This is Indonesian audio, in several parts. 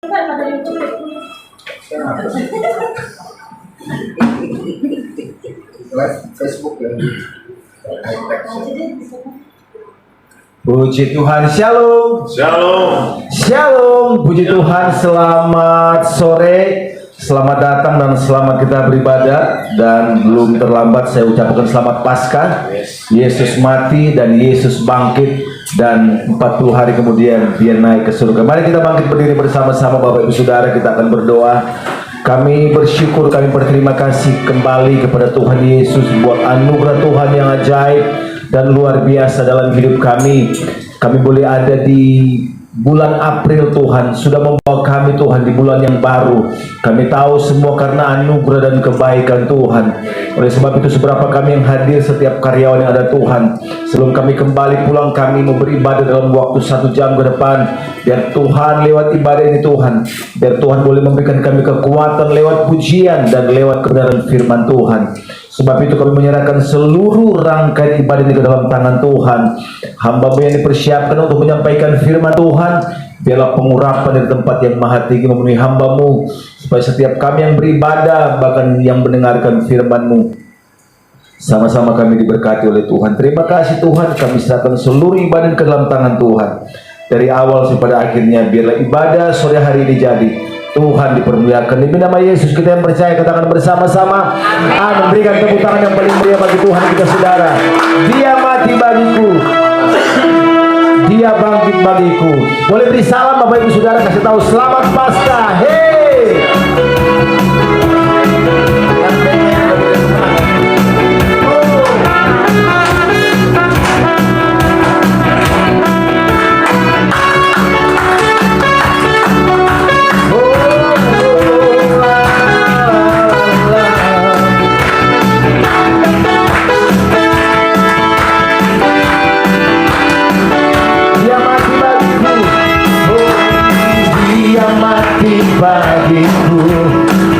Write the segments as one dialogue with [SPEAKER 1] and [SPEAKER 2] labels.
[SPEAKER 1] Live Facebook ya.
[SPEAKER 2] Puji Tuhan, shalom.
[SPEAKER 3] Shalom.
[SPEAKER 2] Shalom, puji Tuhan, selamat sore, selamat datang dan selamat kita beribadah. Dan belum terlambat saya ucapkan selamat Paskah. Yesus mati dan Yesus bangkit, dan 40 hari kemudian dia naik ke surga. Mari kita bangkit berdiri bersama-sama Bapak Ibu Saudara, kita akan berdoa. Kami bersyukur, kami berterima kasih kembali kepada Tuhan Yesus buat anugerah Tuhan yang ajaib dan luar biasa dalam hidup kami. Kami boleh ada di bulan April, Tuhan sudah membawa kami Tuhan di bulan yang baru. Kami tahu semua karena anugerah dan kebaikan Tuhan. Oleh sebab itu seberapa kami yang hadir, setiap karyawan yang ada Tuhan, sebelum kami kembali pulang kami mau beribadah dalam waktu 1 jam ke depan. Biar Tuhan lewat ibadah ini Tuhan, biar Tuhan boleh memberikan kami kekuatan lewat pujian dan lewat kebenaran firman Tuhan. Sebab itu kami menyerahkan seluruh rangkaian ibadah ini ke dalam tangan Tuhan. Hamba-Mu yang dipersiapkan untuk menyampaikan firman Tuhan, biarlah pengurapan dari tempat yang maha tinggi memenuhi hamba-Mu, supaya setiap kami yang beribadah, bahkan yang mendengarkan firman-Mu, sama-sama kami diberkati oleh Tuhan. Terima kasih Tuhan, kami serahkan seluruh ibadah ke dalam tangan Tuhan. Dari awal sampai pada akhirnya, biarlah ibadah sore hari ini jadi Tuhan dipermuliakan. Demi nama Yesus kita yang percaya, katakan bersama-sama amin. Berikan tepuk tangan yang paling meriah bagi Tuhan kita saudara. Dia mati bagiku, dia bangkit bagiku. Boleh beri salam Bapak Ibu Saudara, kasih tahu selamat Paskah. Hey, bagiku,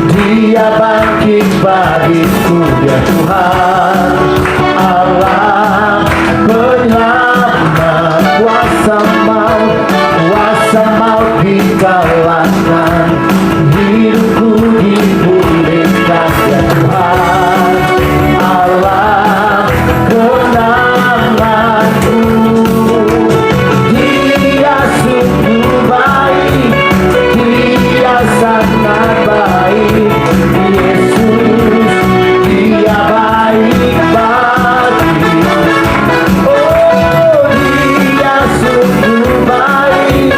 [SPEAKER 2] dia bangkit bagiku, dia Tuhan Allah penyelamat, kuasa maut dikalahkan, hidupku dipulihkan, dia Tuhan Allah kemenanganku. Dia sungguh baik, dia sangat baik, Yesus, dia baik bagiku. Oh, dia sungguh baik,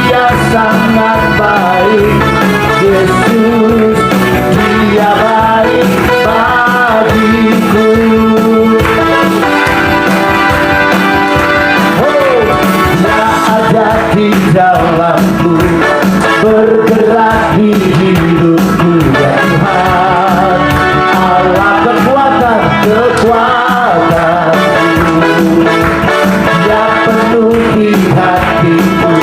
[SPEAKER 2] dia sangat baik, Yesus, dia baik bagiku. Oh, dia ada di dalamku, bergerak di hidupku, ya Tuhan Allah kekuatanku, dia penuhi hatiku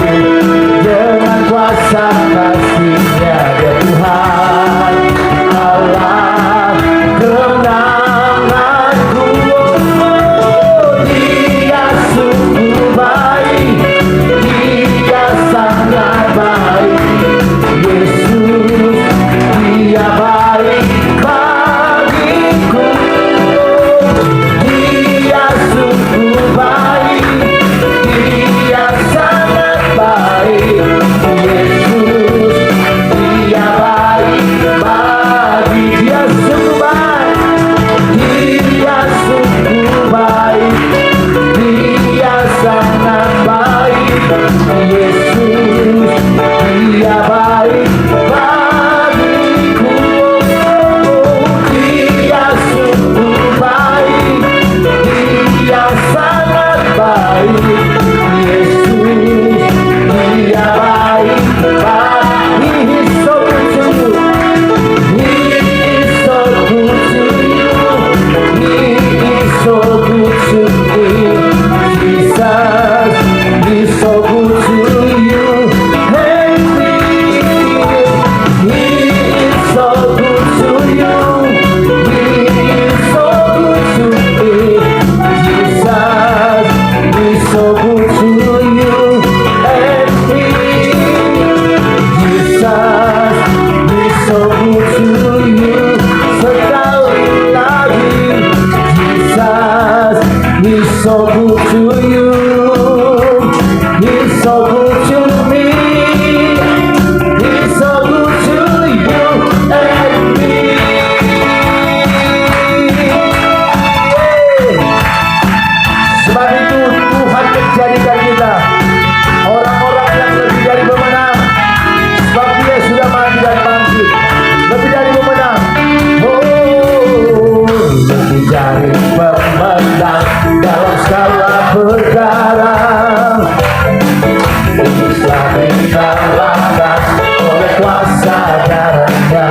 [SPEAKER 2] dengan kuasa kasih-Nya, ya Tuhan Allah kemenanganku. Oh, dia sungguh baik, dia sangat baik, Yesus, dia baik bagiku. Dia sungguh baik, dia sangat baik, Yesus, dia baik bagi. Dia sungguh baik, dia sungguh baik, dia sangat baik, Yesus, dia kuasa darahnya.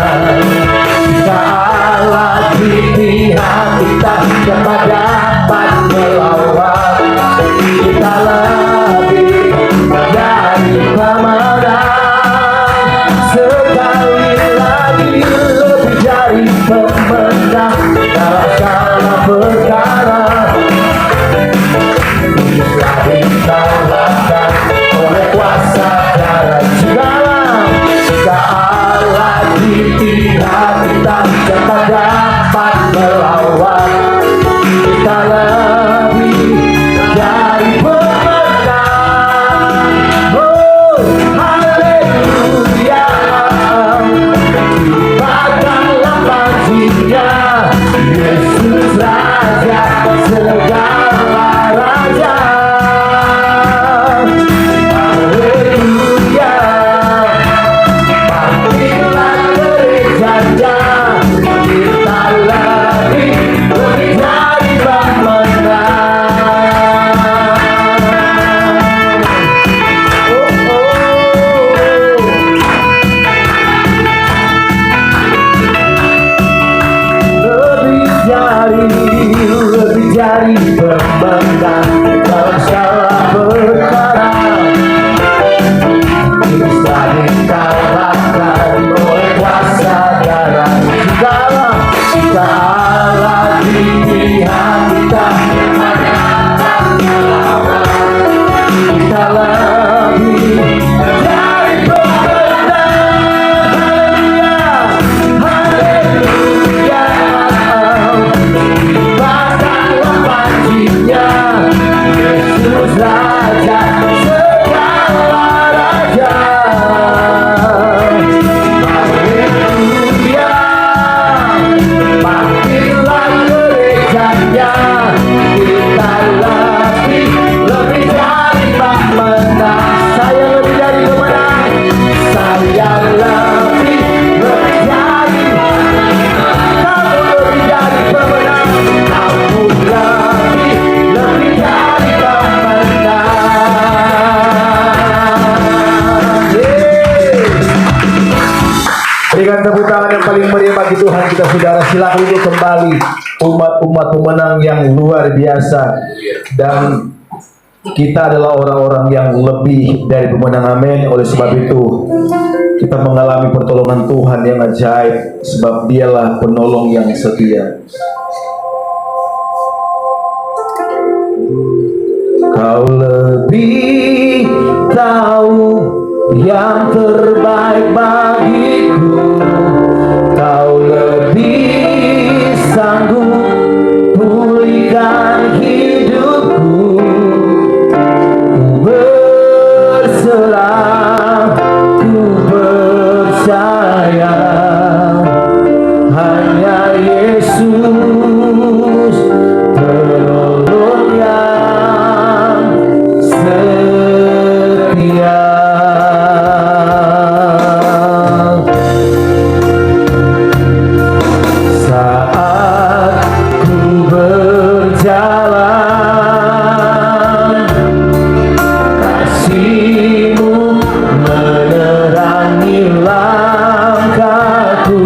[SPEAKER 2] Jika Allah di pihak kita, siapa dapat melawan? Kita lebih dari pemenang, sekali lagi lebih dari pemenang dalam segala perkara. Bisa dikalahkan oleh kuasa darah segala. Jika Allah di pihak kita, siapa dapat melawan? Kita lebih dari pemenang. Oh, haleluya. Banggalah paginya, Yesus Raja segala raja. Haleluya. Bangkitlah gerejanya, kita lebih dari pemenang. Lebih dari pemenang dalam segala perkara. Bisa dikalahkan oleh kuasa darah segala. Jika Allah di pihak kita, kita lebih dari pemenang. Haleluya. Banggalah paginya, Yesus Raja segala raja. Haleluya. Bangkitlah gerejanya, kita lebih dari pemenang. Saya lebih dari pemenang. Saya lebih dari kamu lebih dari pemenang. Kamu lebih dari pemenang. Berikan tepuk tangan yang paling meriah bagi Tuhan kita, saudara. Silakan duduk kembali. Umat-umat pemenang yang luar biasa, dan kita adalah orang-orang yang lebih dari pemenang. Amin. Oleh sebab itu kita mengalami pertolongan Tuhan yang ajaib, sebab Dialah penolong yang setia. Kau lebih tahu yang terbaik bagiku. Kau lebih sanggup pulihkan hidupku. Ku berserah, ku percaya, hanya Yesus penolong yang setia. Saat ku berjalan, kasih-Mu menerangi langkahku.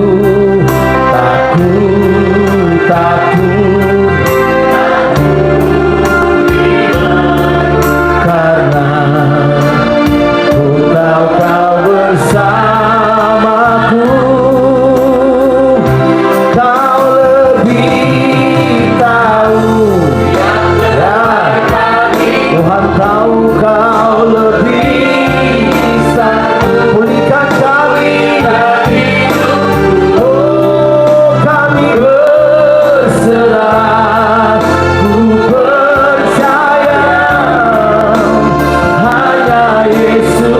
[SPEAKER 2] Takut, karena ku tahu Kau bersamaku. Kau lebih tahu, ya Tuhan tahu. Kau lebih bisa pulihkan kami. Oh, kami berserah, ku percaya, hanya Yesus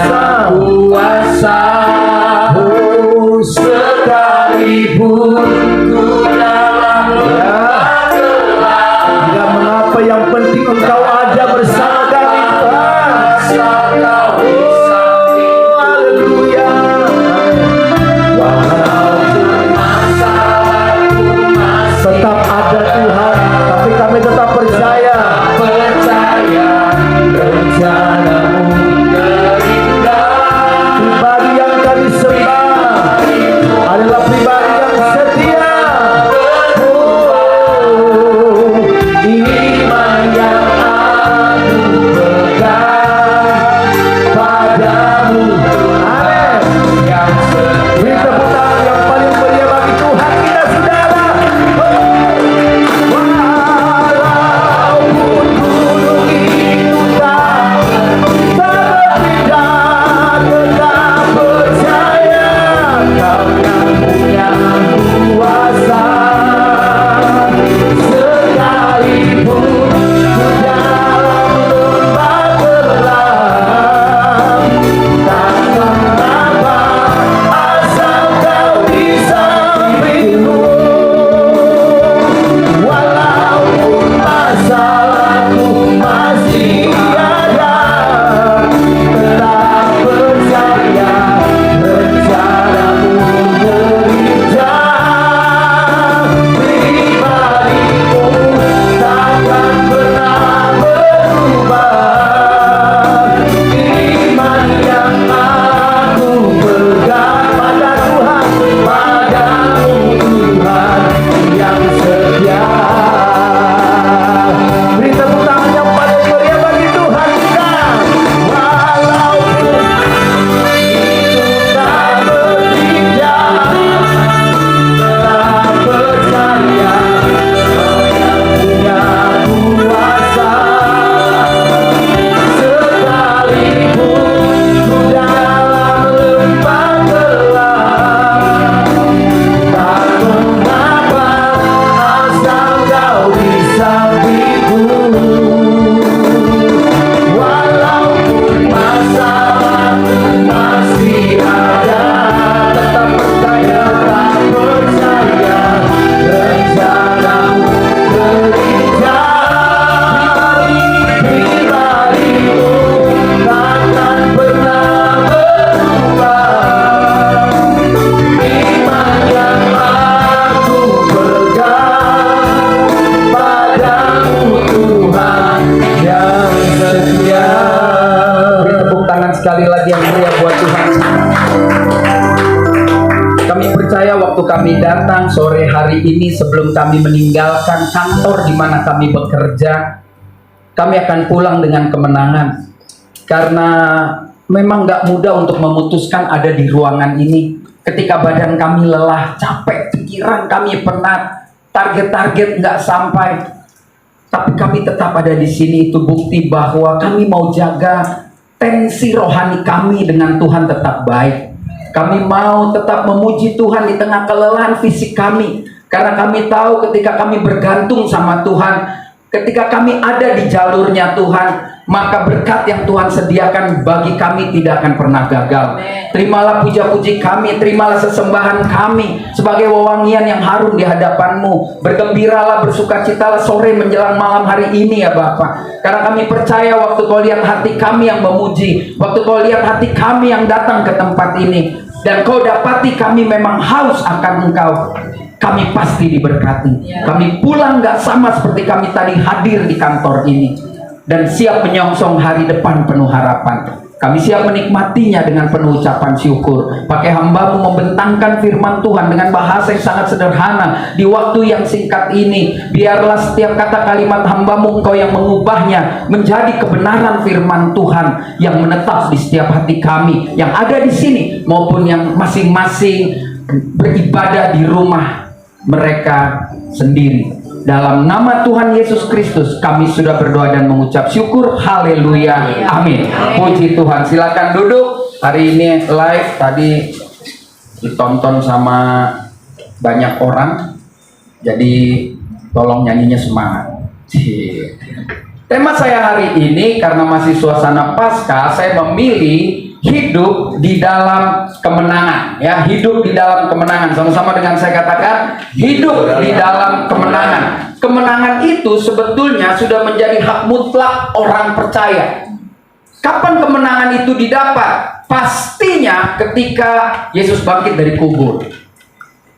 [SPEAKER 3] kuasa.
[SPEAKER 2] Oh,
[SPEAKER 3] Sekalipun ku dalam lembah gelap,
[SPEAKER 2] tidak mengapa, yang penting Engkau ada bersama kami, Tuhan.
[SPEAKER 3] asal Kau di sampingku.
[SPEAKER 2] Haleluya.
[SPEAKER 3] Walaupun masalahku masih
[SPEAKER 2] Tetap ada Tuhan, tapi kami tetap percaya.
[SPEAKER 3] percaya, rencanamu terindah.
[SPEAKER 2] Pribadi yang kami sembah adalah pribadi yang setia. Oh,
[SPEAKER 3] Iman yang aku pegang padamu,
[SPEAKER 2] amin.
[SPEAKER 3] yang
[SPEAKER 2] Beri
[SPEAKER 3] setia.
[SPEAKER 2] tepuk tangan yang paling meriah bagi Tuhan kita, saudara. Walaupun gunung itu tak berpindah, tetap percaya Kau yang punya kuasa. Sekalipun ku dalam lembah gelap, tak mengapa, asal Kau di sampingku. Walaupun masalahku masih ada, tetap percaya rencanamu terindah. Pribadiku takkan pernah berubah. Iman yang aku pegang pada Tuhan, padamu Tuhan yang setia. Beri tepuk tangan yang paling meriah bagi Tuhan kita. Walaupun itu tak berpindah, tetap percaya Kau yang punya kuasa. Sekalipun ku dalam lembah gelap, tak mengapa, asal Kau di sampingku. Walaupun masalahku masih ada, tetap percaya, rencanamu terindah. Pribadimu takkan pernah berubah. Iman yang aku pegang padamu Tuhan yang setia. Beri tepuk tangan sekali lagi yang meriah buat Tuhan.
[SPEAKER 3] Kami percaya waktu kami datang sore hari ini sebelum kami meninggalkan kantor di mana kami bekerja, kami akan pulang dengan kemenangan. Karena memang nggak mudah untuk memutuskan ada di ruangan ini. Ketika badan kami lelah, capek, pikiran kami penat, target-target nggak sampai, tapi kami tetap ada di sini. Itu bukti bahwa kami mau jaga tensi rohani kami dengan Tuhan tetap baik. Kami mau tetap memuji Tuhan di tengah kelelahan fisik kami. Karena kami tahu ketika kami bergantung sama Tuhan, ketika kami ada di jalurnya Tuhan, maka berkat yang Tuhan sediakan bagi kami tidak akan pernah gagal. Terimalah puja-puji kami, terimalah sesembahan kami sebagai wewangian yang harum di hadapan-Mu. Bergembiralah, bersukacitalah sore menjelang malam hari ini ya Bapa. Karena kami percaya waktu Kau lihat hati kami yang memuji, waktu Kau lihat hati kami yang datang ke tempat ini, dan Kau dapati kami memang haus akan Engkau, kami pasti diberkati. Kami pulang gak sama seperti kami tadi hadir di kantor ini, dan siap menyongsong hari depan penuh harapan. Kami siap menikmatinya dengan penuh ucapan syukur. Pakai hamba-Mu membentangkan firman Tuhan dengan bahasa yang sangat sederhana di waktu yang singkat ini. Biarlah setiap kata kalimat hamba-Mu Engkau yang mengubahnya menjadi kebenaran firman Tuhan yang menetap di setiap hati kami yang ada di sini maupun yang masing-masing beribadah di rumah mereka sendiri. Dalam nama Tuhan Yesus Kristus kami sudah berdoa dan mengucap syukur. Haleluya. Amin. Puji Tuhan. Silakan duduk. Hari ini live, tadi ditonton sama banyak orang. Jadi tolong nyanyinya semangat. Tema saya hari ini karena masih suasana Paskah, saya memilih hidup di dalam kemenangan. Ya, hidup di dalam kemenangan. Sama-sama dengan saya katakan, hidup di dalam kemenangan. Kemenangan itu sebetulnya sudah menjadi hak mutlak orang percaya. Kapan kemenangan itu didapat? Pastinya ketika Yesus bangkit dari kubur.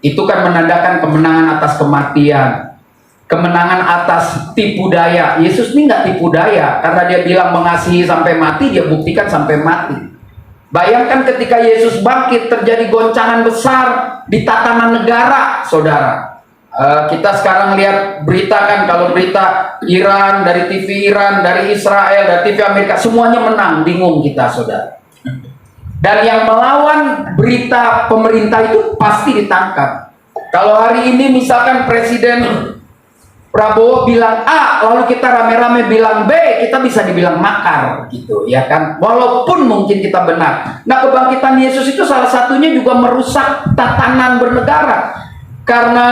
[SPEAKER 3] Itu kan menandakan kemenangan atas kematian, kemenangan atas tipu daya. Yesus ini nggak tipu daya, karena dia bilang mengasihi sampai mati, dia buktikan sampai mati. Bayangkan ketika Yesus bangkit, terjadi goncangan besar di tatanan negara, saudara. Kita sekarang lihat berita kan, kalau berita Iran, dari TV Iran, dari Israel, dari TV Amerika, semuanya menang, bingung kita, saudara. Dan yang melawan berita pemerintah itu pasti ditangkap. Kalau hari ini misalkan Presiden Prabowo bilang A, lalu kita rame-rame bilang B, kita bisa dibilang makar gitu, ya kan? Walaupun mungkin kita benar. Nah, kebangkitan Yesus itu salah satunya juga merusak tatanan bernegara. Karena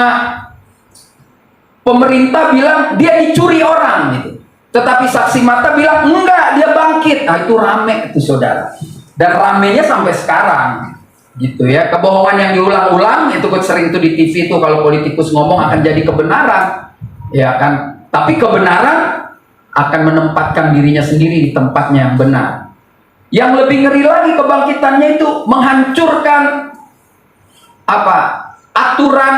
[SPEAKER 3] pemerintah bilang dia dicuri orang gitu. Tetapi saksi mata bilang enggak, dia bangkit. Nah, itu rame itu, saudara. Dan ramenya sampai sekarang gitu ya. Kebohongan yang diulang-ulang itu sering tuh di TV itu, kalau politikus ngomong akan jadi kebenaran, ya kan? Tapi kebenaran akan menempatkan dirinya sendiri di tempatnya yang benar. Yang lebih ngeri lagi kebangkitannya itu menghancurkan apa? Aturan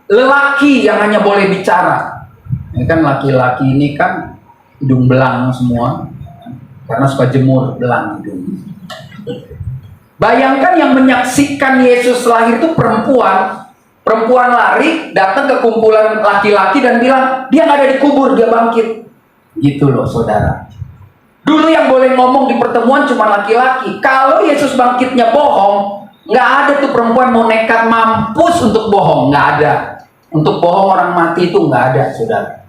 [SPEAKER 3] lelaki yang hanya boleh bicara. Ini kan laki-laki ini kan hidung belang semua, karena suka jemur belang hidung. Bayangkan yang menyaksikan Yesus lahir itu perempuan. Perempuan lari datang ke kumpulan laki-laki dan bilang dia nggak ada di kubur, dia bangkit. Gitu loh, saudara. Dulu yang boleh ngomong di pertemuan cuma laki-laki. Kalau Yesus bangkitnya bohong, nggak ada tuh perempuan mau nekat mampus untuk bohong, nggak ada. Untuk bohong orang mati itu nggak ada, saudara.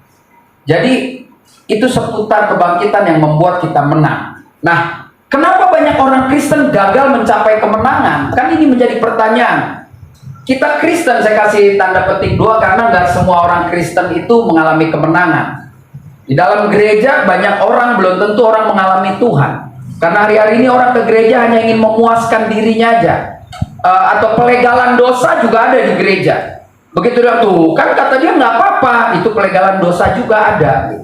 [SPEAKER 3] Jadi itu seputar kebangkitan yang membuat kita menang. Nah, kenapa banyak orang Kristen gagal mencapai kemenangan? Kan ini menjadi pertanyaan. Kita Kristen, saya kasih tanda petik 2, karena nggak semua orang Kristen itu mengalami kemenangan. Di dalam gereja banyak orang, belum tentu orang mengalami Tuhan. Karena hari-hari ini orang ke gereja hanya ingin memuaskan dirinya aja. Atau pelegalan dosa juga ada di gereja. Begitu dia tuh, kan kata dia nggak apa-apa, itu pelegalan dosa juga ada.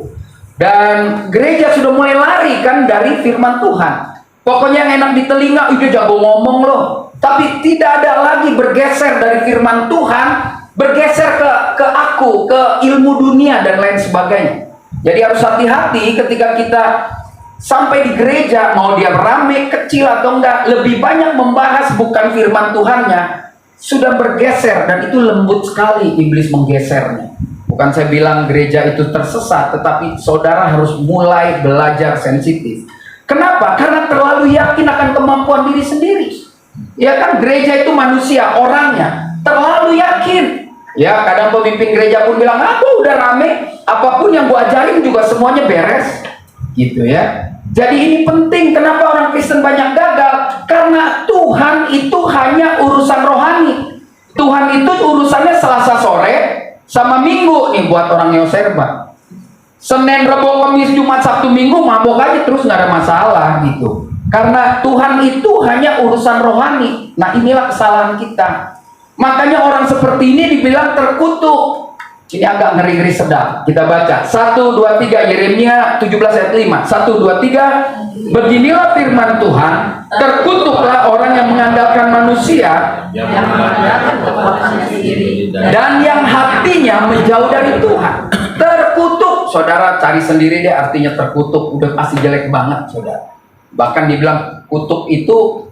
[SPEAKER 3] Dan gereja sudah mulai lari kan dari firman Tuhan. Pokoknya yang enak di telinga, dia jago ngomong loh. Tapi tidak ada lagi bergeser dari firman Tuhan, bergeser ke aku, ke ilmu dunia dan lain sebagainya. Jadi harus hati-hati ketika kita sampai di gereja, mau dia rame, kecil atau enggak, lebih banyak membahas bukan firman Tuhannya, sudah bergeser, dan itu lembut sekali iblis menggesernya. Bukan saya bilang gereja itu tersesat, tetapi saudara harus mulai belajar sensitif. Kenapa? Karena terlalu yakin akan kemampuan diri sendiri. Ya kan, gereja itu manusia, orangnya terlalu yakin. Ya, kadang pemimpin gereja pun bilang, aku udah rame, apapun yang gua ajarin juga semuanya beres. Gitu ya. Jadi ini penting, kenapa orang Kristen banyak gagal? Karena Tuhan itu hanya urusan rohani. Tuhan itu urusannya Selasa sore sama Minggu nih buat orang neoserba. Senin, Rabu, Kamis, Jumat, Sabtu, Minggu mabok aja terus, nggak ada masalah gitu. Karena Tuhan itu hanya urusan rohani. Nah, inilah kesalahan kita. Makanya orang seperti ini dibilang terkutuk. Ini agak ngeri-ngeri sedap. Kita baca 1, 2, 3 Yeremia 17 ayat 5. 1, 2, 3. Beginilah firman Tuhan, terkutuklah orang yang mengandalkan manusia dan yang hatinya menjauh dari Tuhan. Terkutuk, saudara cari sendiri deh artinya terkutuk. Udah pasti jelek banget, saudara. Bahkan dibilang kutuk itu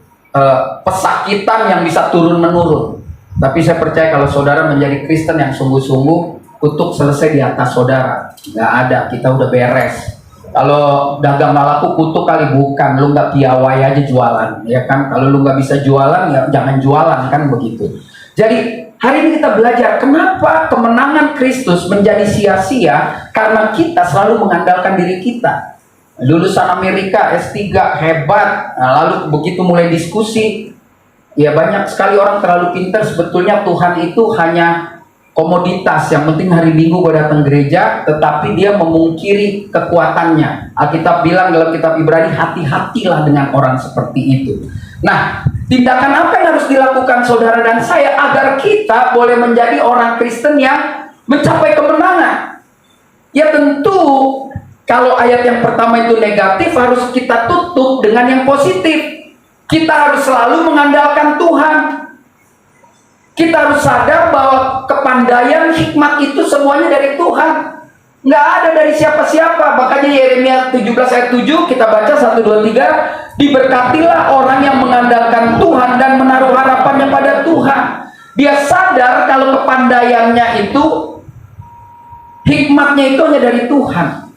[SPEAKER 3] pesakitan yang bisa turun-menurun. Tapi saya percaya kalau saudara menjadi Kristen yang sungguh-sungguh, kutuk selesai di atas saudara. Nggak ada, kita udah beres. Kalau dagang nggak laku, kutuk kali bukan. Lu nggak piawai aja jualan, ya kan? Kalau lu nggak bisa jualan, ya jangan jualan, kan begitu. Jadi hari ini kita belajar kenapa kemenangan Kristus menjadi sia-sia, karena kita selalu mengandalkan diri kita. Lulusan Amerika S3 hebat, nah, lalu begitu mulai diskusi, ya banyak sekali orang terlalu pintar. Sebetulnya Tuhan itu hanya komoditas, yang penting hari Minggu gue datang gereja, tetapi dia memungkiri kekuatannya. Alkitab bilang dalam kitab Ibrani, hati-hatilah dengan orang seperti itu. Nah, tindakan apa yang harus dilakukan saudara dan saya agar kita boleh menjadi orang Kristen yang mencapai kemenangan? Ya tentu, kalau ayat yang pertama itu negatif, harus kita tutup dengan yang positif. Kita harus selalu mengandalkan Tuhan. Kita harus sadar bahwa kepandaian, hikmat itu semuanya dari Tuhan. Nggak ada dari siapa-siapa. Makanya Yeremia 17 ayat 7 kita baca 1, 2, 3. Diberkatilah orang yang mengandalkan Tuhan dan menaruh harapannya pada Tuhan. Dia sadar kalau kepandaiannya itu, hikmatnya itu hanya dari Tuhan.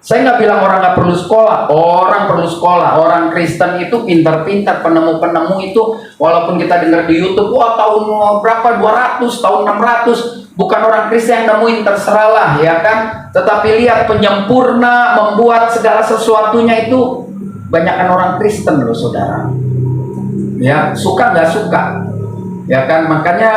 [SPEAKER 3] Saya nggak bilang orang nggak perlu sekolah. Orang perlu sekolah. Orang Kristen itu pintar-pintar, penemu-penemu itu. Walaupun kita dengar di YouTube, wah tahun berapa 200, tahun 600. Bukan orang Kristen yang nemuin, terserahlah, ya kan. Tetapi lihat penyempurna membuat segala sesuatunya itu banyakkan orang Kristen loh saudara. Ya, suka nggak suka, ya kan. Makanya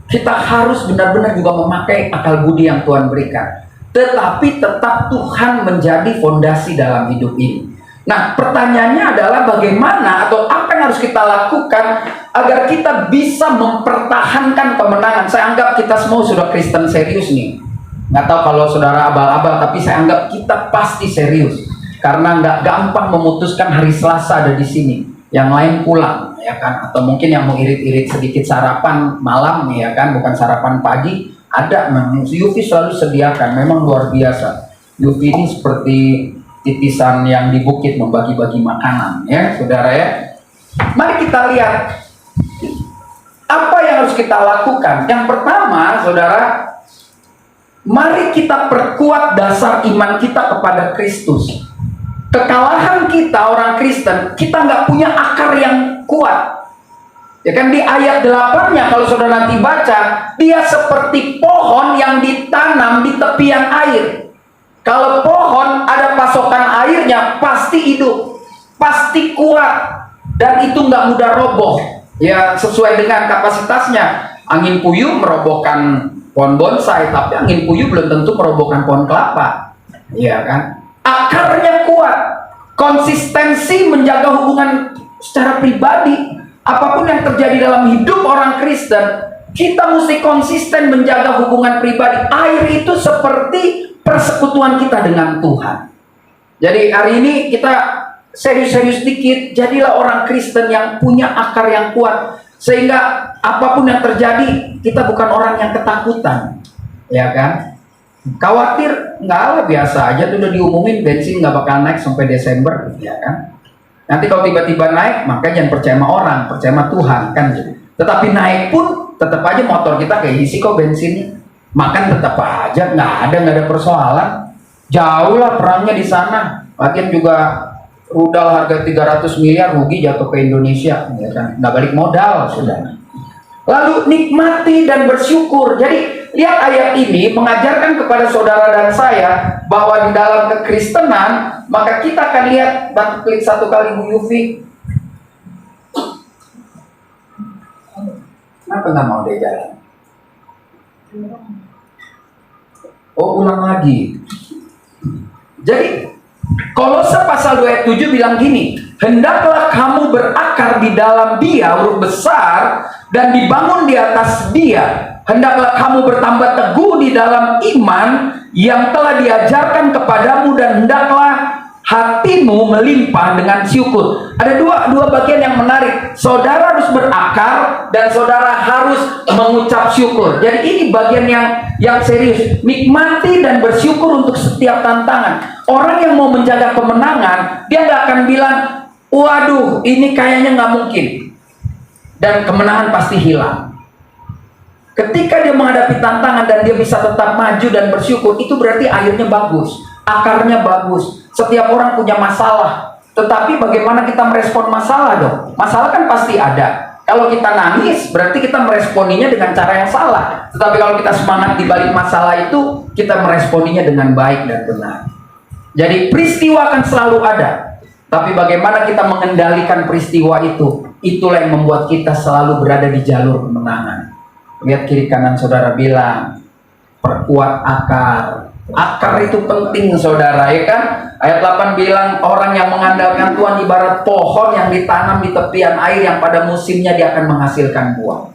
[SPEAKER 3] kita harus benar-benar juga memakai akal budi yang Tuhan berikan. Tetapi tetap Tuhan menjadi fondasi dalam hidup ini. Nah, pertanyaannya adalah bagaimana atau apa yang harus kita lakukan agar kita bisa mempertahankan kemenangan. Saya anggap kita semua sudah Kristen serius nih. Nggak tahu kalau saudara abal-abal, tapi saya anggap kita pasti serius. Karena nggak gampang memutuskan hari Selasa ada di sini. Yang lain pulang, ya kan? Atau mungkin yang mau irit-irit sedikit sarapan malam, ya kan? Bukan sarapan pagi. Ada, memang Yufi selalu sediakan, memang luar biasa. Yufi ini seperti titisan yang di bukit membagi-bagi makanan, ya saudara ya. Mari kita lihat apa yang harus kita lakukan. Yang pertama, saudara, mari kita perkuat dasar iman kita kepada Kristus. Kekalahan kita orang Kristen, kita nggak punya akar yang kuat. Ya kan, di ayat 8-nya kalau saudara nanti baca, dia seperti pohon yang ditanam di tepian air. Kalau pohon ada pasokan airnya, pasti hidup, pasti kuat, dan itu nggak mudah roboh. Ya, sesuai dengan kapasitasnya. Angin puyuh merobohkan pohon bonsai, tapi angin puyuh belum tentu merobohkan pohon kelapa. Ya kan? Akarnya kuat, konsistensi menjaga hubungan secara pribadi. Apapun yang terjadi dalam hidup orang Kristen, kita mesti konsisten menjaga hubungan pribadi. Air itu seperti persekutuan kita dengan Tuhan. Jadi hari ini kita serius-serius dikit, jadilah orang Kristen yang punya akar yang kuat. Sehingga apapun yang terjadi, kita bukan orang yang ketakutan. Ya kan? Khawatir, nggak lah, biasa aja tuh, udah diumumin bensin nggak bakal naik sampai Desember, ya kan? Nanti kalau tiba-tiba naik, makanya jangan percaya sama orang, percaya sama Tuhan kan. Tetapi naik pun tetap aja motor kita kayak isi kok bensinnya. Makan tetap aja, nggak ada persoalan. Jauh lah perangnya di sana. Lagian juga rudal harga 300 miliar rugi jatuh ke Indonesia, ya kan? Nggak balik modal sudah. Lalu nikmati dan bersyukur. Jadi lihat ayat ini mengajarkan kepada saudara dan saya bahwa di dalam kekristenan, maka kita akan lihat, bantu klik satu kali Bu Yufi. Kenapa nggak mau dia jalan? Oh, ulang lagi. Jadi Kolose pasal 2 ayat 7 bilang gini, hendaklah kamu berakar di dalam Dia, huruf besar, dan dibangun di atas Dia. Hendaklah kamu bertambah teguh di dalam iman yang telah diajarkan kepadamu, dan hendaklah hatimu melimpah dengan syukur. Ada dua bagian yang menarik. Saudara harus berakar dan saudara harus mengucap syukur. Jadi ini bagian yang serius. Nikmati dan bersyukur untuk setiap tantangan. Orang yang mau menjaga kemenangan, dia nggak akan bilang, waduh ini kayaknya nggak mungkin, dan kemenangan pasti hilang. Ketika dia menghadapi tantangan dan dia bisa tetap maju dan bersyukur, itu berarti airnya bagus, akarnya bagus. Setiap orang punya masalah, tetapi bagaimana kita merespon masalah dong? Masalah kan pasti ada. Kalau kita nangis, berarti kita meresponinya dengan cara yang salah. Tetapi kalau kita semangat di balik masalah itu, kita meresponinya dengan baik dan benar. Jadi peristiwa akan selalu ada, tapi bagaimana kita mengendalikan peristiwa itu, itulah yang membuat kita selalu berada di jalur kemenangan. Lihat kiri kanan saudara, bilang perkuat akar, Akar itu penting saudara, ya kan? Ayat 8 bilang orang yang mengandalkan Tuhan ibarat pohon yang ditanam di tepian air yang pada musimnya dia akan menghasilkan buah.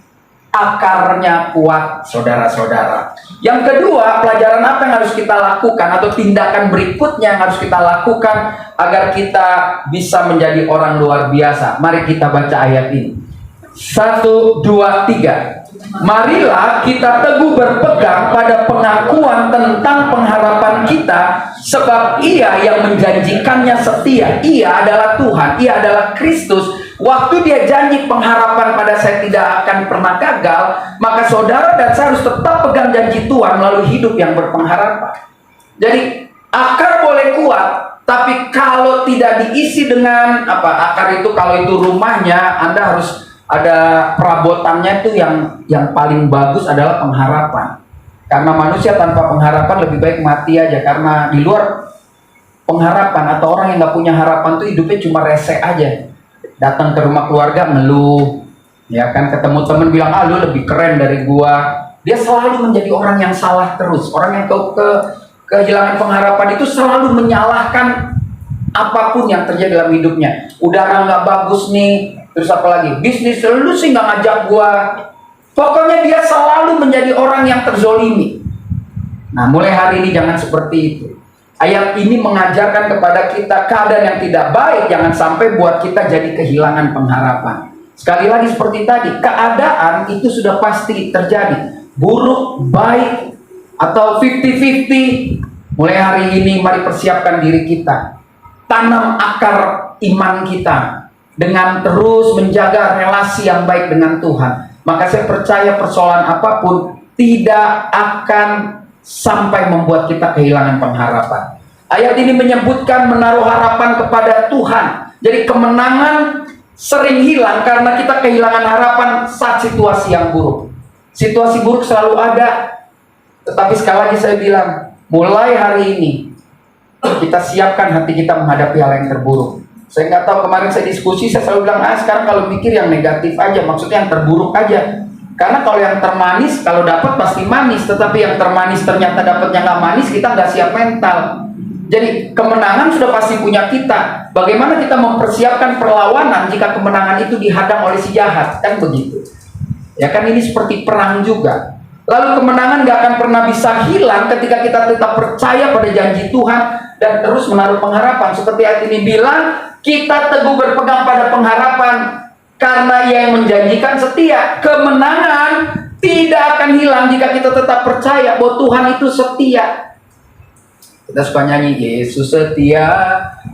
[SPEAKER 3] Akarnya kuat saudara-saudara. Yang kedua, pelajaran apa yang harus kita lakukan atau tindakan berikutnya yang harus kita lakukan agar kita bisa menjadi orang luar biasa? Mari kita baca ayat ini. 1, 2, 3. Marilah kita teguh berpegang pada pengakuan tentang pengharapan kita, sebab Ia yang menjanjikannya setia. Ia adalah Tuhan, Ia adalah Kristus. Waktu Dia janji pengharapan pada saya tidak akan pernah gagal, maka saudara dan saya harus tetap pegang janji Tuhan melalui hidup yang berpengharapan. Jadi akar boleh kuat, tapi kalau tidak diisi dengan akar itu, kalau itu rumahnya, Anda harus ada perabotannya itu yang paling bagus adalah pengharapan. Karena manusia tanpa pengharapan lebih baik mati aja. Karena di luar pengharapan atau orang yang nggak punya harapan tuh hidupnya cuma rese aja. Datang ke rumah keluarga ngeluh, ya kan, ketemu temen bilang lu lebih keren dari gua. Dia selalu menjadi orang yang salah terus. Orang yang kehilangan pengharapan itu selalu menyalahkan apapun yang terjadi dalam hidupnya. Udara nggak bagus nih. Terus apa lagi? Bisnis lu sih nggak ngajak gua. Pokoknya dia selalu menjadi orang yang terzolimi. Nah, mulai hari ini jangan seperti itu. Ayat ini mengajarkan kepada kita keadaan yang tidak baik jangan sampai buat kita jadi kehilangan pengharapan. Sekali lagi seperti tadi, keadaan itu sudah pasti terjadi. Buruk, baik, atau 50-50. Mulai hari ini mari persiapkan diri kita. Tanam akar iman kita dengan terus menjaga relasi yang baik dengan Tuhan. Maka saya percaya persoalan apapun tidak akan sampai membuat kita kehilangan pengharapan. Ayat ini menyebutkan menaruh harapan kepada Tuhan. Jadi kemenangan sering hilang karena kita kehilangan harapan saat situasi yang buruk. Situasi buruk selalu ada. Tetapi sekali lagi saya bilang, mulai hari ini kita siapkan hati kita menghadapi hal yang terburuk. Saya nggak tahu, kemarin saya diskusi, saya selalu bilang, sekarang kalau mikir yang negatif aja, maksudnya yang terburuk aja. Karena kalau yang termanis, kalau dapat pasti manis, tetapi yang termanis ternyata dapatnya nggak manis, kita nggak siap mental. Jadi kemenangan sudah pasti punya kita. Bagaimana kita mempersiapkan perlawanan jika kemenangan itu dihadang oleh si jahat, kan begitu? Ya kan, ini seperti perang juga. Lalu kemenangan nggak akan pernah bisa hilang ketika kita tetap percaya pada janji Tuhan dan terus menaruh pengharapan. Seperti ayat ini bilang, kita teguh berpegang pada pengharapan. Karena Ia yang menjanjikan setia. Kemenangan tidak akan hilang jika kita tetap percaya bahwa Tuhan itu setia. Kita suka nyanyi, Yesus setia,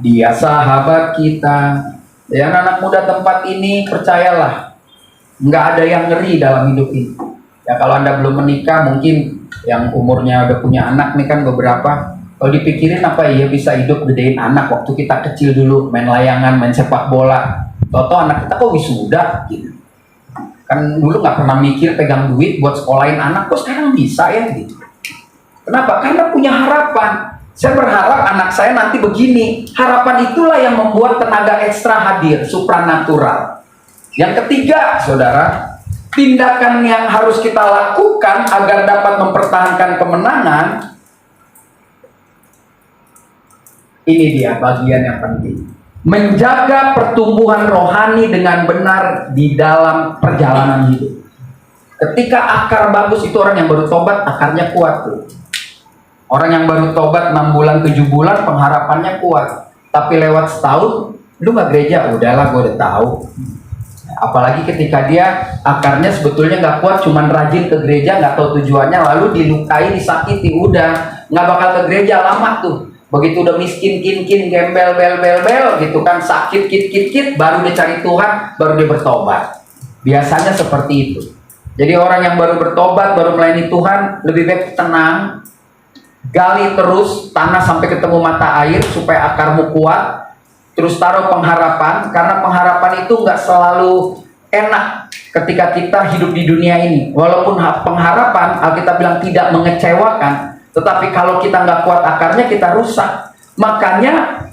[SPEAKER 3] Dia sahabat kita. Ya, anak muda tempat ini, percayalah, nggak ada yang ngeri dalam hidup ini. Ya, kalau Anda belum menikah, mungkin yang umurnya udah punya anak nih kan beberapa. Kalau dipikirin apa ya bisa hidup gedein anak waktu kita kecil dulu, main layangan, main sepak bola. Toto anak kita kok wisuda gitu. Kan dulu nggak pernah mikir pegang duit buat sekolahin anak, kok sekarang bisa ya gitu. Kenapa? Karena punya harapan. Saya berharap anak saya nanti begini. Harapan itulah yang membuat tenaga ekstra hadir, supranatural. Yang ketiga, saudara, tindakan yang harus kita lakukan agar dapat mempertahankan kemenangan. Ini dia bagian yang penting. Menjaga pertumbuhan rohani dengan benar di dalam perjalanan hidup. Ketika akar bagus, itu orang yang baru tobat, akarnya kuat tuh. Orang yang baru tobat 6 bulan, 7 bulan, pengharapannya kuat. Tapi lewat setahun, lu gak gereja, udahlah gue udah tahu. Apalagi ketika dia akarnya sebetulnya gak kuat, cuman rajin ke gereja, gak tahu tujuannya, lalu dilukai, disakiti, udah gak bakal ke gereja lama tuh. Begitu udah miskin, kin, gembel, bel, gitu kan, sakit, kit, baru dia cari Tuhan, baru dia bertobat. Biasanya seperti itu. Jadi orang yang baru bertobat, baru melayani Tuhan, lebih baik tenang, gali terus tanah sampai ketemu mata air supaya akarmu kuat, terus taruh pengharapan, karena pengharapan itu nggak selalu enak ketika kita hidup di dunia ini. Walaupun pengharapan, Alkitab bilang tidak mengecewakan, tetapi kalau kita nggak kuat akarnya, kita rusak. Makanya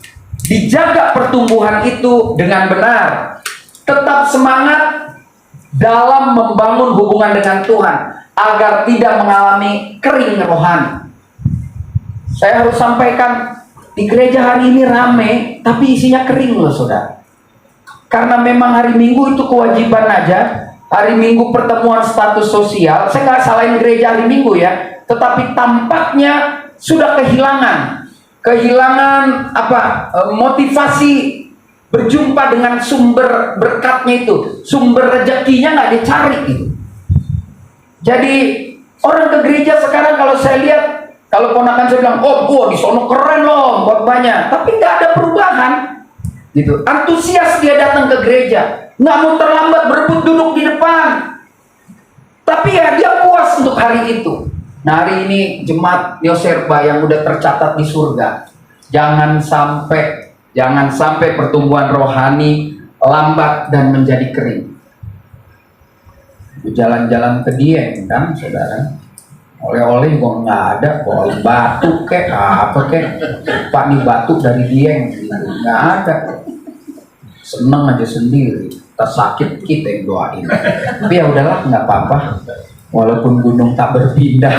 [SPEAKER 3] dijaga pertumbuhan itu dengan benar. Tetap semangat dalam membangun hubungan dengan Tuhan agar tidak mengalami kering rohani. Saya harus sampaikan, di gereja hari ini rame, tapi isinya kering loh saudara. Karena memang hari Minggu itu kewajiban aja. Hari Minggu pertemuan status sosial. Saya nggak salahin gereja hari Minggu ya, tetapi tampaknya sudah kehilangan motivasi berjumpa dengan sumber berkatnya itu, sumber rezekinya nggak dicari gitu. Jadi orang ke gereja sekarang kalau saya lihat, kalau ponakan saya bilang, oh di sono keren loh khotbahnya, tapi nggak ada perubahan gitu. Antusias dia datang ke gereja, nggak mau terlambat berebut duduk di depan, tapi ya dia puas untuk hari itu. Nah, hari ini jemaat Yoserba yang udah tercatat di surga, jangan sampai pertumbuhan rohani lambat dan menjadi kering. Jalan-jalan ke Dieng kan saudara, oleh-oleh kok nggak ada, kok batu kek apa kek, Pak nih batu dari Dieng gitu. Nggak ada, seneng aja sendiri, tersakit kita yang doain, tapi ya udahlah nggak apa-apa. Walaupun gunung tak berpindah,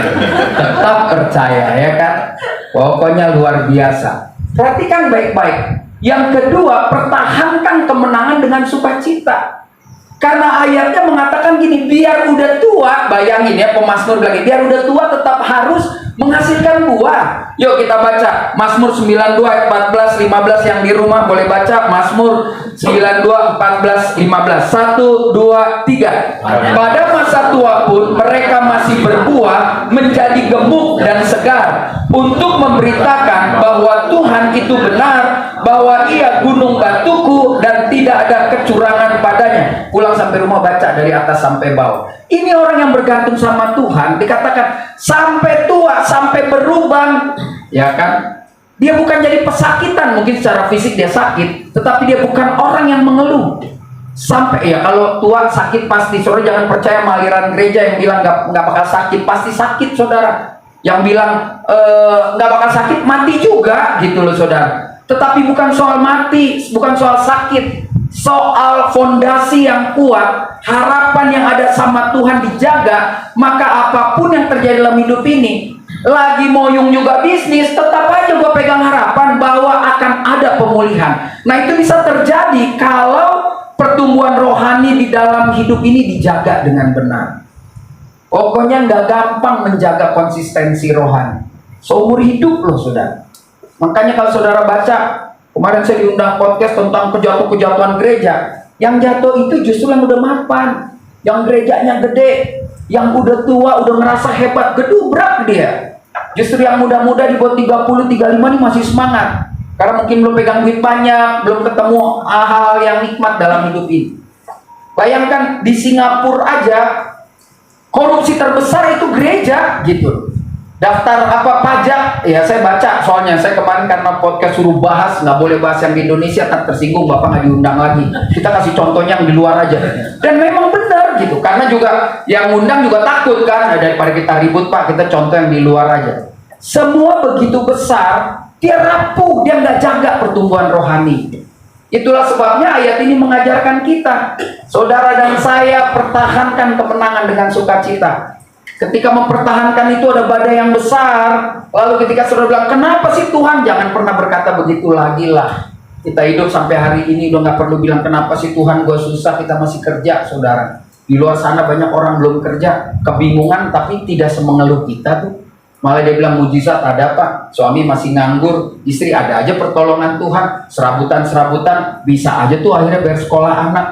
[SPEAKER 3] tetap percaya ya kan. Pokoknya luar biasa. Perhatikan baik-baik. Yang kedua, pertahankan kemenangan dengan sukacita. Karena ayatnya mengatakan gini, biar udah tua, bayangin ya pemazmur bilang, biar udah tua tetap harus menghasilkan buah. Yuk kita baca Mazmur 92 ayat 14 15 yang di rumah boleh baca Mazmur 92 14 15. 1 2 3. Pada masa tua pun mereka masih berbuah, menjadi gemuk dan segar, untuk memberitakan bahwa Tuhan itu benar, bahwa Ia gunung batuku dan tidak ada kecurangan padanya. Pulang sampai rumah baca dari atas sampai bawah. Ini orang yang bergantung sama Tuhan, dikatakan sampai tua, sampai berubah, ya kan? Dia bukan jadi pesakitan, mungkin secara fisik dia sakit, tetapi dia bukan orang yang mengeluh. Sampai ya kalau tua sakit pasti, saudara jangan percaya aliran gereja yang bilang nggak bakal sakit, pasti sakit saudara. Yang bilang nggak bakal sakit, mati juga gitu loh saudara. Tetapi bukan soal mati, bukan soal sakit, soal fondasi yang kuat, harapan yang ada sama Tuhan dijaga. Maka apapun yang terjadi dalam hidup ini, lagi moyung juga bisnis, tetap aja gue pegang harapan bahwa akan ada pemulihan. Nah itu bisa terjadi kalau pertumbuhan rohani di dalam hidup ini dijaga dengan benar. Pokoknya nggak gampang menjaga konsistensi rohani seumur hidup loh saudara. Makanya kalau saudara baca, kemarin saya diundang podcast tentang kejatuhan gereja. Yang jatuh itu justru yang udah mapan, yang gerejanya gede, yang udah tua, udah ngerasa hebat, gedubrak dia. Justru yang muda-muda di bawah 30, 35 ini masih semangat. Karena mungkin belum pegang duit banyak, belum ketemu hal-hal yang nikmat dalam hidup ini. Bayangkan di Singapura aja, korupsi terbesar itu gereja gitu. Daftar pajak, ya saya baca soalnya, saya kemarin karena podcast suruh bahas, nggak boleh bahas yang di Indonesia, tak tersinggung, Bapak nggak diundang lagi. Kita kasih contohnya yang di luar aja. Dan memang benar gitu, karena juga yang undang juga takut kan, daripada kita ribut Pak, kita contoh yang di luar aja. Semua begitu besar, dia rapuh, dia nggak jaga pertumbuhan rohani. Itulah sebabnya ayat ini mengajarkan kita, saudara dan saya, pertahankan kemenangan dengan sukacita. Ketika mempertahankan itu ada badai yang besar. Lalu ketika saudara bilang, kenapa sih Tuhan? Jangan pernah berkata begitu lagi lah. Kita hidup sampai hari ini udah nggak perlu bilang kenapa sih Tuhan, gue susah, kita masih kerja saudara. Di luar sana banyak orang belum kerja, kebingungan tapi tidak semengeluh kita tuh. Malah dia bilang mujizat ada Pak, suami masih nganggur, istri ada aja pertolongan Tuhan, serabutan bisa aja tuh akhirnya bayar sekolah anak.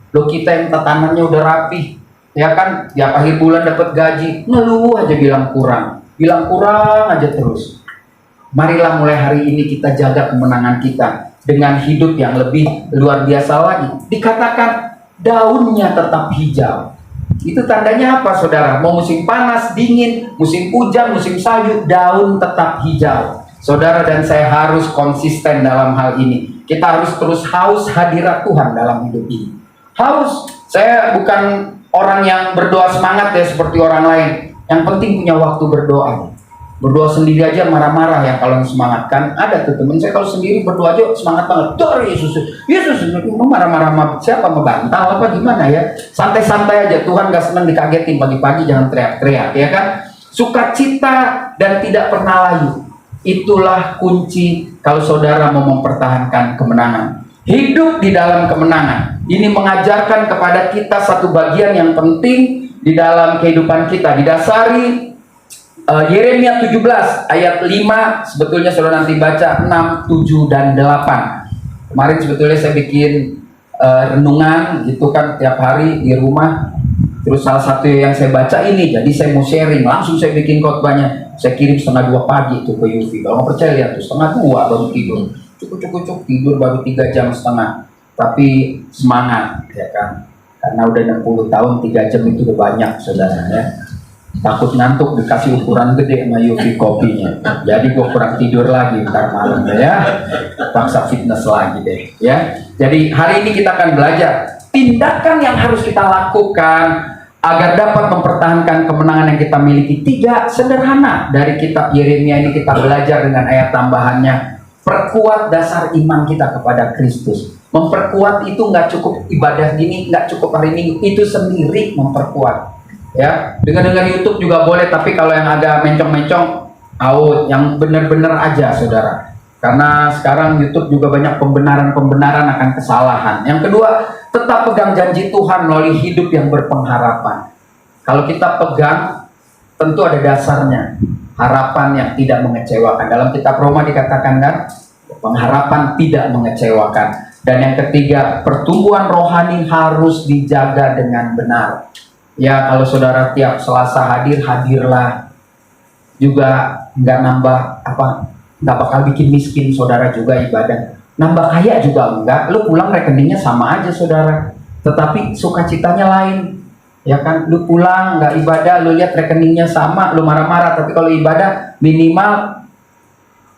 [SPEAKER 3] Loh kita yang tatanannya udah rapi, ya kan, tiap akhir bulan dapat gaji, ngeluh aja bilang kurang aja terus. Marilah mulai hari ini kita jaga kemenangan kita dengan hidup yang lebih luar biasa lagi. Dikatakan daunnya tetap hijau. Itu tandanya apa saudara? Mau musim panas, dingin, musim hujan, musim salju, daun tetap hijau. Saudara dan saya harus konsisten dalam hal ini. Kita harus terus haus hadirat Tuhan dalam hidup ini. Haus. Saya bukan orang yang berdoa semangat ya seperti orang lain. Yang penting punya waktu berdoa. Berdoa sendiri aja marah-marah ya kalau semangat kan. Ada tuh temen saya kalau sendiri berdoa aja semangat banget. Doa Yesus marah-marah sama siapa, membantah apa gimana ya. Santai-santai aja, Tuhan gak senang dikagetin. Pagi-pagi jangan teriak-teriak ya kan. Sukacita dan tidak pernah layu. Itulah kunci kalau saudara mau mempertahankan kemenangan. Hidup di dalam kemenangan. Ini mengajarkan kepada kita satu bagian yang penting di dalam kehidupan kita. Didasari Yeremia 17 ayat 5, sebetulnya saudara nanti baca 6, 7, dan 8. Kemarin sebetulnya saya bikin renungan gitu kan tiap hari di rumah. Terus salah satu yang saya baca ini, jadi saya mau sharing, langsung saya bikin khotbahnya. Saya kirim 1:30 pagi itu ke Yufi. Kalau nggak percaya lihat tuh, 1:30 baru tidur. Cukup tidur baru 3,5 jam. Tapi semangat ya kan. Karena udah 60 tahun 3 jam itu udah banyak saudara ya. Takut ngantuk dikasih ukuran gede sama Yufi kopinya. Jadi gue kurang tidur lagi ntar malam ya. Paksa fitness lagi deh ya. Jadi hari ini kita akan belajar tindakan yang harus kita lakukan agar dapat mempertahankan kemenangan yang kita miliki. 3 sederhana dari kitab Yeremia ini kita belajar dengan ayat tambahannya. Perkuat dasar iman kita kepada Kristus. Memperkuat itu nggak cukup ibadah gini, nggak cukup hari Minggu, itu sendiri memperkuat. Ya, dengan YouTube juga boleh, tapi kalau yang agak mencong-mencong, out, yang benar-benar aja, saudara. Karena sekarang YouTube juga banyak pembenaran-pembenaran akan kesalahan. Yang kedua, tetap pegang janji Tuhan melalui hidup yang berpengharapan. Kalau kita pegang, tentu ada dasarnya. Harapan yang tidak mengecewakan. Dalam kitab Roma dikatakan kan, pengharapan tidak mengecewakan. Dan yang ketiga, pertumbuhan rohani harus dijaga dengan benar. Ya, kalau saudara tiap Selasa hadir, hadirlah. Juga nggak nambah nggak bakal bikin miskin saudara juga ibadah. Nambah kaya juga enggak. Lu pulang rekeningnya sama aja saudara. Tetapi sukacitanya lain. Ya kan, lu pulang nggak ibadah, lu lihat rekeningnya sama, lu marah-marah. Tapi kalau ibadah minimal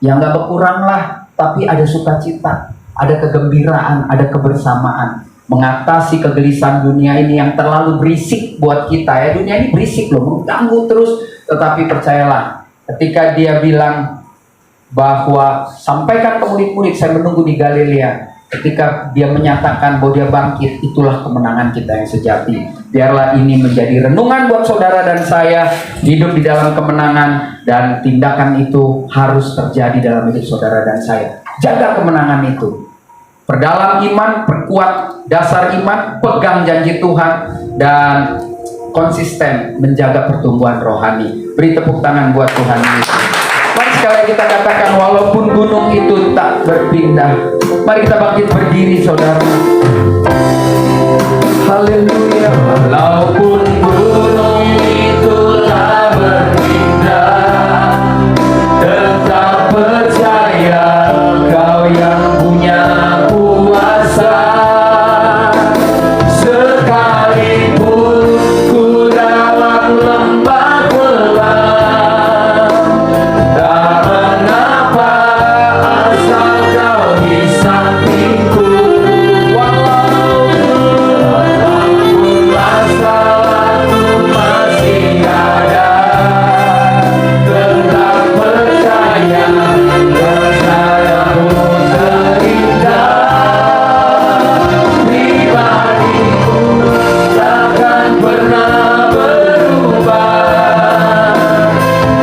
[SPEAKER 3] ya nggak berkurang lah. Tapi ada sukacita, ada kegembiraan, ada kebersamaan. Mengatasi kegelisahan dunia ini yang terlalu berisik buat kita ya. Dunia ini berisik loh, mengganggu terus. Tetapi percayalah, ketika dia bilang bahwa sampaikan ke murid-murid, saya menunggu di Galilea. Ketika dia menyatakan bahwa dia bangkit, itulah kemenangan kita yang sejati. Biarlah ini menjadi renungan buat saudara dan saya, hidup di dalam kemenangan, dan tindakan itu harus terjadi dalam hidup saudara dan saya. Jaga kemenangan itu. Perdalam iman, perkuat dasar iman, pegang janji Tuhan, dan konsisten menjaga pertumbuhan rohani. Beri tepuk tangan buat Tuhan Yesus. Mari sekali kita katakan, walaupun gunung itu tak berpindah. Mari kita bangkit berdiri saudara. Haleluya. Walaupun gunung itu tak berpindah, tetap percaya Engkau yang punya kuasa. Sekalipun ku dalam lembah gelap, tak mengapa asal Kau di sampingku. Walaupun masalahku masih ada, tetap percaya percayamu seindah. Pribadiku takkan pernah berubah.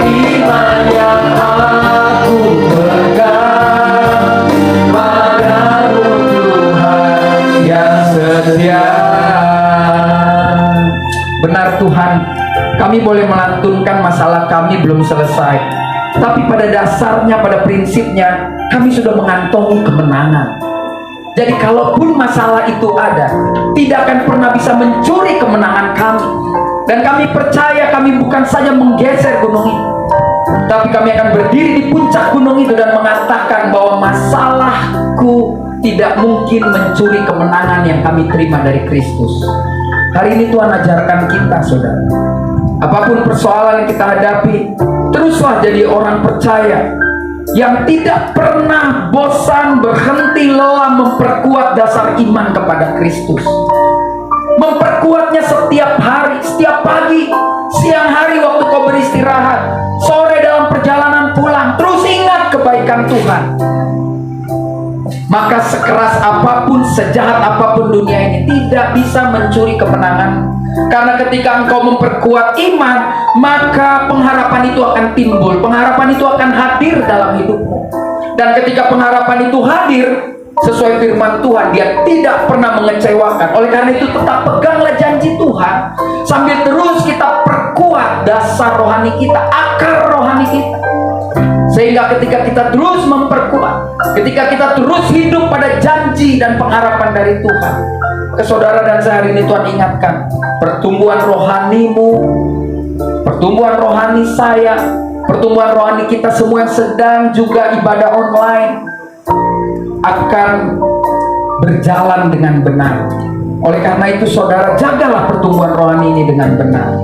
[SPEAKER 3] Iman yang aku pegang padamu Tuhan yang setia. Benar Tuhan, kami boleh melantunkan masalah kami belum selesai, tapi pada dasarnya, pada prinsipnya, kami sudah mengantongi kemenangan. Jadi kalaupun masalah itu ada, tidak akan pernah bisa mencuri kemenangan kami. Dan kami percaya kami bukan saja menggeser gunung itu, tapi kami akan berdiri di puncak gunung itu dan mengatakan bahwa masalahku tidak mungkin mencuri kemenangan yang kami terima dari Kristus. Hari ini Tuhan ajarkan kita saudara, apapun persoalan yang kita hadapi, teruslah jadi orang percaya yang tidak pernah bosan, berhenti lelah memperkuat dasar iman kepada Kristus. Memperkuatnya setiap hari, setiap pagi, siang hari waktu kau beristirahat, sore dalam perjalanan pulang, terus ingat kebaikan Tuhan. Maka sekeras apapun, sejahat apapun dunia ini tidak bisa mencuri kemenangan, Karena ketika engkau memperkuat iman, maka pengharapan itu akan timbul, pengharapan itu akan hadir dalam hidupmu. Dan ketika pengharapan itu hadir, sesuai firman Tuhan, dia tidak pernah mengecewakan. Oleh karena itu tetap peganglah janji Tuhan, sambil terus kita perkuat dasar rohani kita, akar rohani kita. Sehingga ketika kita terus memperkuat, ketika kita terus hidup pada janji dan pengharapan dari Tuhan, maka saudara dan saya hari ini Tuhan ingatkan, pertumbuhan rohanimu, pertumbuhan rohani saya, pertumbuhan rohani kita semua yang sedang juga ibadah online akan berjalan dengan benar. Oleh karena itu saudara, jagalah pertumbuhan rohani ini dengan benar,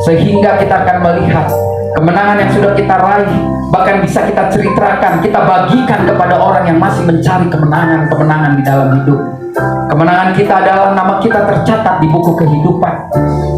[SPEAKER 3] sehingga kita akan melihat kemenangan yang sudah kita raih, bahkan bisa kita ceritakan, kita bagikan kepada orang yang masih mencari kemenangan-kemenangan di dalam hidup. Kemenangan kita adalah nama kita tercatat di buku kehidupan.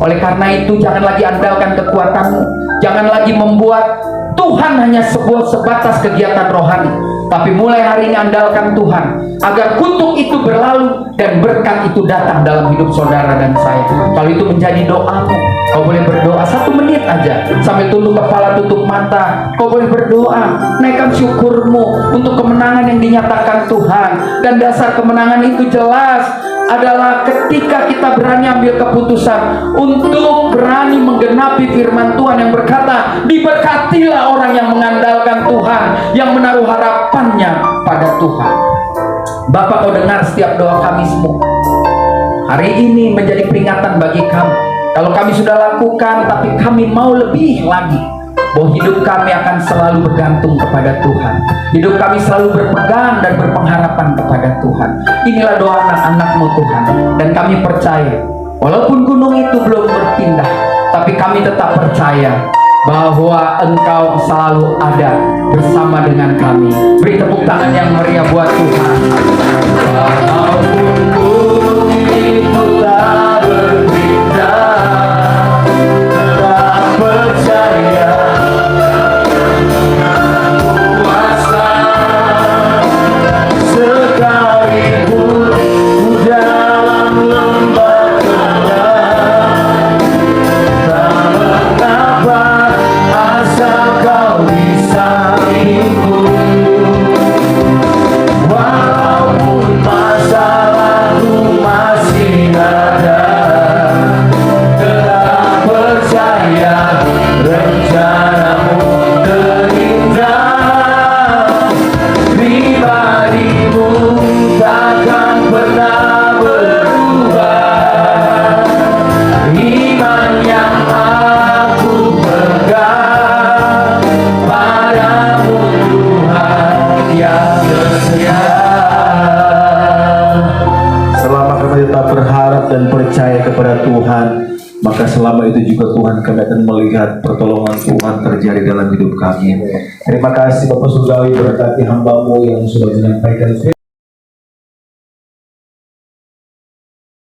[SPEAKER 3] Oleh karena itu jangan lagi andalkan kekuatanmu, jangan lagi membuat Tuhan hanya sebatas kegiatan rohani, tapi mulai hari ini andalkan Tuhan agar kutuk itu berlalu dan berkat itu datang dalam hidup saudara dan saya. Kalau itu menjadi doamu, kau boleh berdoa 1 menit aja sambil tunduk kepala, tutup mata. Kau boleh berdoa, naikkan syukurmu untuk kemenangan yang dinyatakan Tuhan. Dan dasar kemenangan itu jelas adalah ketika kita berani ambil keputusan untuk berani menggenapi firman Tuhan yang berkata, diberkatilah orang yang mengandalkan Tuhan, yang menaruh harapannya pada Tuhan. Bapa, kau dengar setiap doa kami semua. Hari ini menjadi peringatan bagi kami. Kalau kami sudah lakukan, tapi kami mau lebih lagi, bahwa hidup kami akan selalu bergantung kepada Tuhan. Hidup kami selalu berpegang dan berpengharapan kepada Tuhan. Inilah doa anak-anak-Mu Tuhan. Dan kami percaya, walaupun gunung itu belum berpindah, tapi kami tetap percaya bahwa Engkau selalu ada bersama dengan kami. Beri tepuk tangan yang meriah buat Tuhan. Walaupun gunung itu tak berpindah, tetap percaya kuasa, sekalipun ku dalam lembah gelap, tak mengapa asal kau di sampingku. Walaupun masalahku masih ada, tetap percaya rencanamu terindah. Pribadimu takkan pernah berubah. Iman yang aku pegang padamu Tuhan yang setia.
[SPEAKER 2] Selama kami tetap berharap dan percaya kepada Tuhan, maka selama itu juga Tuhan kami akan melihat pertolongan Tuhan terjadi dalam hidup kami. Terima kasih Bapak Surgawi, berkati hamba-Mu yang sudah menyampaikan